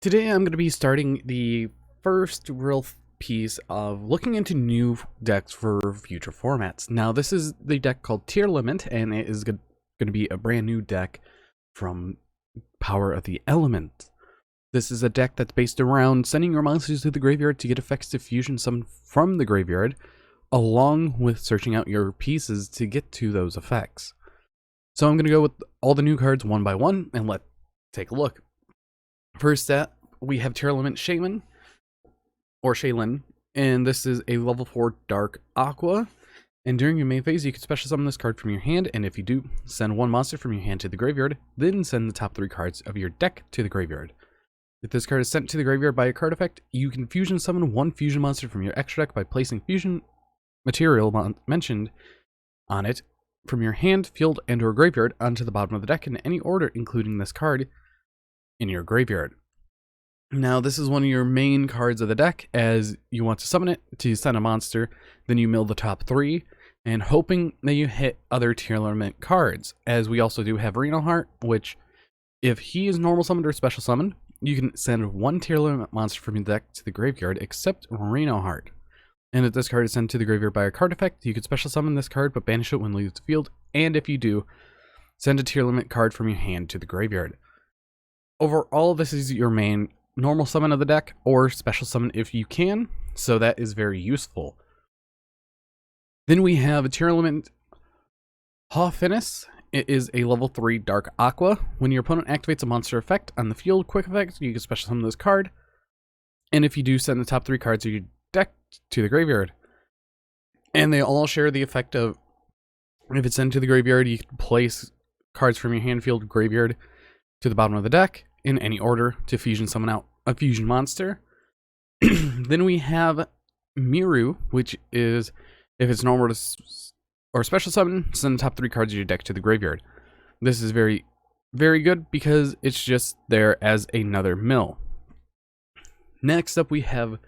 Today I'm going to be starting the first real piece of looking into new decks for future formats. Now this is the deck called Tearalament, and it is going to be a brand new deck from Power of the Element. This is a deck that's based around sending your monsters to the graveyard to get effects to fusion some from the graveyard, along with searching out your pieces to get to those effects. So I'm going to go with all the new cards one by one, and let's take a look. First set, we have Tearalament Shaman, or Shaylin, and this is a level 4 Dark Aqua. And during your main phase, you can special summon this card from your hand, and if you do, send one monster from your hand to the graveyard, then send the top 3 cards of your deck to the graveyard. If this card is sent to the graveyard by a card effect, you can fusion summon one fusion monster from your extra deck by placing fusion material mentioned on it from your hand, field, and or graveyard onto the bottom of the deck in any order, including this card in your graveyard. Now this is one of your main cards of the deck, as you want to summon it to send a monster, then you mill the top 3, and hoping that you hit other Tearalament cards, as we also do have Reno Heart, which if he is normal summoned or special summoned, you can send one Tearalament monster from your deck to the graveyard except Reno Heart. And if this card is sent to the graveyard by a card effect, you can special summon this card but banish it when it leaves the field, and if you do, send a Tearalament card from your hand to the graveyard. Overall, this is your main normal summon of the deck, or special summon if you can, so that is very useful. Then we have Tearalament Hawfinnis. It is a level 3 Dark Aqua. When your opponent activates a monster effect on the field, quick effect, you can special summon this card, and if you do, send the top 3 cards of your deck to the graveyard. And they all share the effect of, if it's sent to the graveyard, you can place cards from your hand, field, graveyard to the bottom of the deck in any order to fusion summon out a fusion monster. Then we have Miru, which is, if it's normal to or special summon, send the top 3 cards of your deck to the graveyard. This is very, very good because it's just there as another mill. Next up we have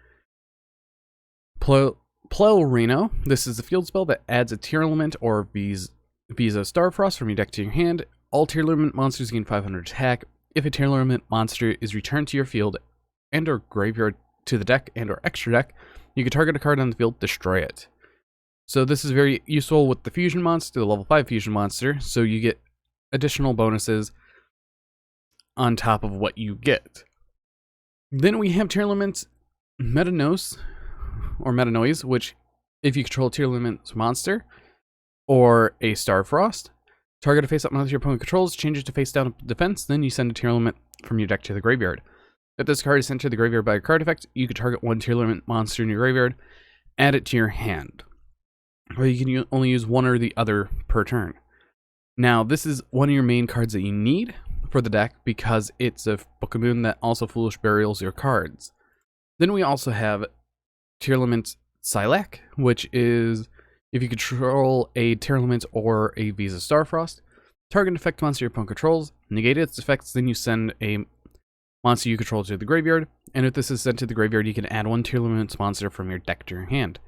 Pleurino. This is a field spell that adds a Tearalament or Visa Starfrost from your deck to your hand. All Tearalament monsters gain 500 attack. If a Tearalament monster is returned to your field and or graveyard to the deck and or extra deck, you can target a card on the field, destroy it. So this is very useful with the fusion monster, the level 5 fusion monster, so you get additional bonuses on top of what you get. Then we have Tearalament Metanoise, which if you control a Tearalament monster or a Starfrost, target a face-up monster your opponent controls, change it to face-down defense, then you send a Tearalament from your deck to the graveyard. If this card is sent to the graveyard by a card effect, you can target one Tearalament monster in your graveyard, add it to your hand. Or you can only use one or the other per turn. Now, this is one of your main cards that you need for the deck because it's a Book of Moon that also Foolish Burials your cards. Then we also have Tearalament Silac, which is, if you control a Tearalament or a Visa Starfrost, target an effect monster your opponent controls, negate its effects, then you send a monster you control to the graveyard, and if this is sent to the graveyard, you can add one Tearalament monster from your deck to your hand.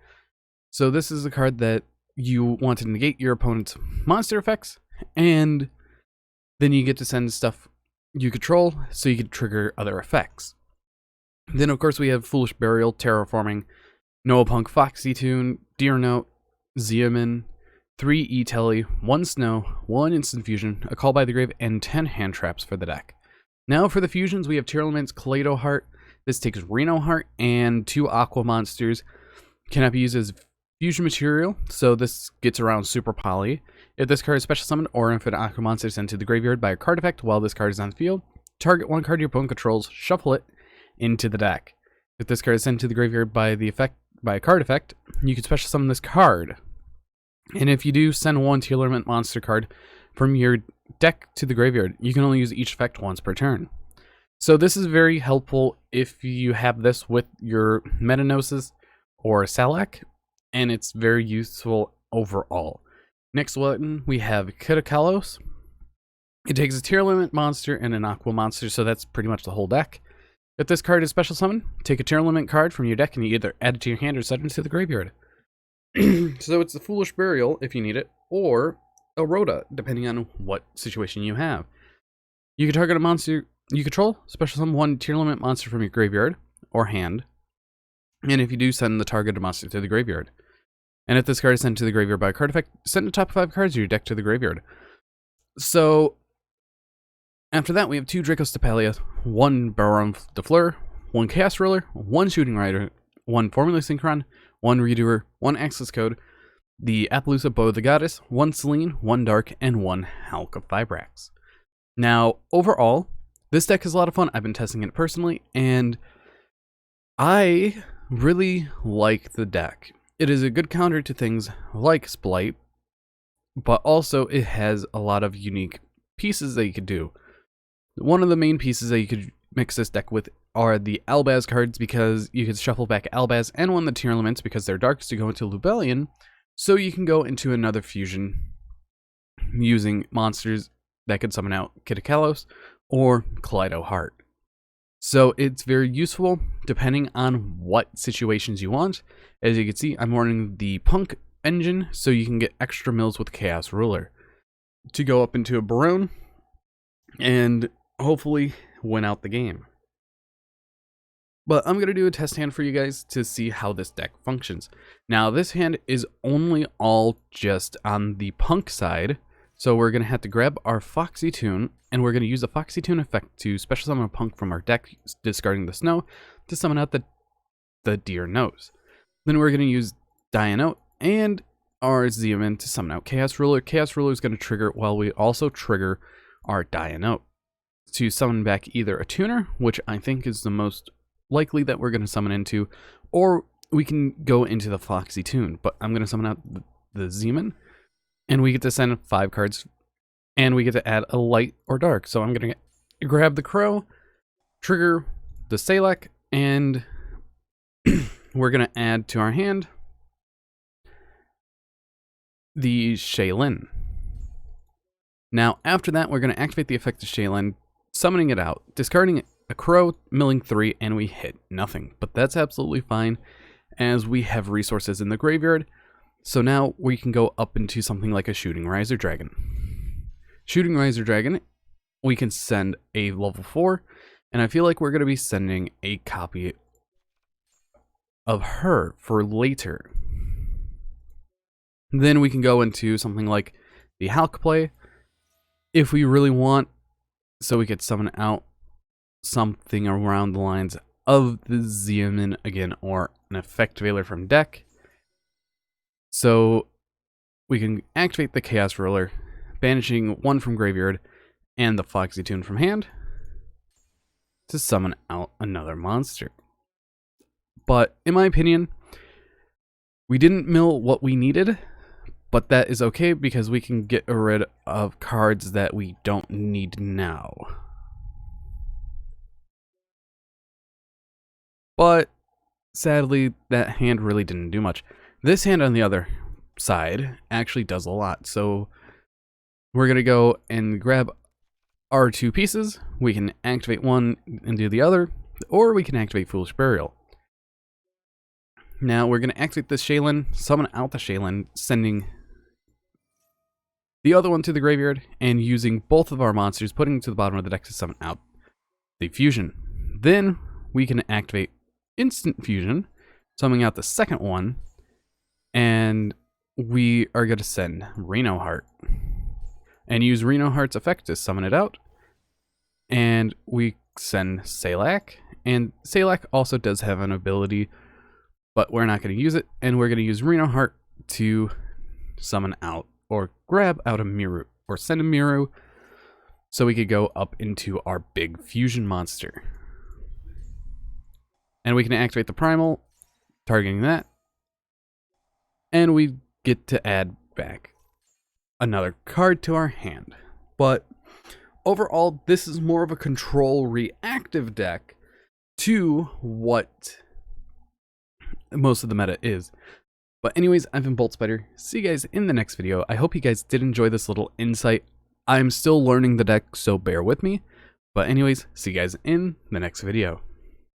So this is a card that you want to negate your opponent's monster effects, and then you get to send stuff you control, so you can trigger other effects. Then of course we have Foolish Burial, Terraforming, Noah Punk, Foxy Tune, Deer Note, Zeoman, 3 E-Telly, 1 Snow, 1 Instant Fusion, a Call by the Grave, and 10 hand traps for the deck. Now for the fusions, we have Tearalament's Kaleido Heart. This takes Reno Heart and 2 Aqua monsters. Cannot be used as fusion material, so this gets around Super Poly. If this card is special summoned, or if an Aqua monster is sent to the graveyard by a card effect while this card is on the field, target one card your opponent controls, shuffle it into the deck. If this card is sent to the graveyard by a card effect, you can special summon this card. And if you do, send one Tearalament monster card from your deck to the graveyard. You can only use each effect once per turn. So this is very helpful if you have this with your Metanosis or Silac, and it's very useful overall. Next one, we have Kitakalos. It takes a Tearalament monster and an Aqua monster, so that's pretty much the whole deck. If this card is special summon, take a Tearalament card from your deck and you either add it to your hand or send it to the graveyard. So it's the Foolish Burial if you need it, or a Rhoda, depending on what situation you have. You can target a monster you control, special summon one Tearalament monster from your graveyard or hand. And if you do, send the targeted monster to the graveyard. And if this card is sent to the graveyard by a card effect, send the top 5 cards of your deck to the graveyard. So, after that, we have 2 Dracostapalia, 1 Baron de Fleur, 1 Chaos Ruler, 1 Shooting Rider, 1 Formula Synchron, 1 Redoer, 1 Access Code, the Appaloosa Bow of the Goddess, 1 Selene, 1 Dark, and 1 Hulk of Fibrax. Now, overall, this deck is a lot of fun. I've been testing it personally, and I really like the deck. It is a good counter to things like Splight, but also it has a lot of unique pieces that you could do. One of the main pieces that you could mix this deck with are the Albaz cards, because you could shuffle back Albaz and one of the Tearlaments because they're darks to go into Lubellion, so you can go into another fusion using monsters that could summon out Kitakalos or Kaleido Heart. So it's very useful depending on what situations you want. As you can see, I'm running the Punk engine, so you can get extra mills with Chaos Ruler to go up into a Baron and hopefully win out the game. But I'm going to do a test hand for you guys to see how this deck functions. Now, this hand is only all just on the Punk side, so we're going to have to grab our Foxy Tune, and we're going to use the Foxy Tune effect to special summon a Punk from our deck, discarding the Snow, to summon out the Deer Nose. Then we're going to use Dianote and our Zeoman to summon out Chaos Ruler. Chaos Ruler is going to trigger while we also trigger our Dianote to summon back either a Tuner, which I think is the most likely that we're going to summon into, or we can go into the Foxy Tune. But I'm going to summon out the Zeoman, and we get to send 5 cards, and we get to add a light or dark. So I'm going to grab the Crow, trigger the Salak, and we're going to add to our hand the Shaylin. Now, after that, we're going to activate the effect of Shaylin, summoning it out, discarding a Crow, milling 3, and we hit nothing. But that's absolutely fine, as we have resources in the graveyard. So now we can go up into something like a Shooting Riser Dragon. Shooting Riser Dragon, we can send a level 4, and I feel like we're going to be sending a copy of her for later. Then we can go into something like the Hulk play, if we really want, so we could summon out something around the lines of the Zeoman again, or an Effect Veiler from deck. So we can activate the Chaos Ruler, banishing 1 from graveyard and the Foxy Tune from hand to summon out another monster. But in my opinion, we didn't mill what we needed, but that is okay because we can get rid of cards that we don't need now. But sadly, that hand really didn't do much. This hand on the other side actually does a lot. So we're going to go and grab our 2 pieces. We can activate one and do the other, or we can activate Foolish Burial. Now we're going to activate this Shaylin, summon out the Shaylin, sending the other one to the graveyard, and using both of our monsters, putting it to the bottom of the deck to summon out the fusion. Then we can activate Instant Fusion, summoning out the second one, and we are going to send Reno Heart, and use Reno Heart's effect to summon it out, and we send Salak, and Salak also does have an ability, but we're not going to use it, and we're going to use Reno Heart to summon out, or grab out a Miru, or send a Miru, so we could go up into our big fusion monster. And we can activate the Primal, targeting that, and we get to add back another card to our hand. But overall, this is more of a control reactive deck to what most of the meta is. But anyways, I've been Bolt Spider. See you guys in the next video. I hope you guys did enjoy this little insight. I'm still learning the deck, so bear with me. But anyways, see you guys in the next video.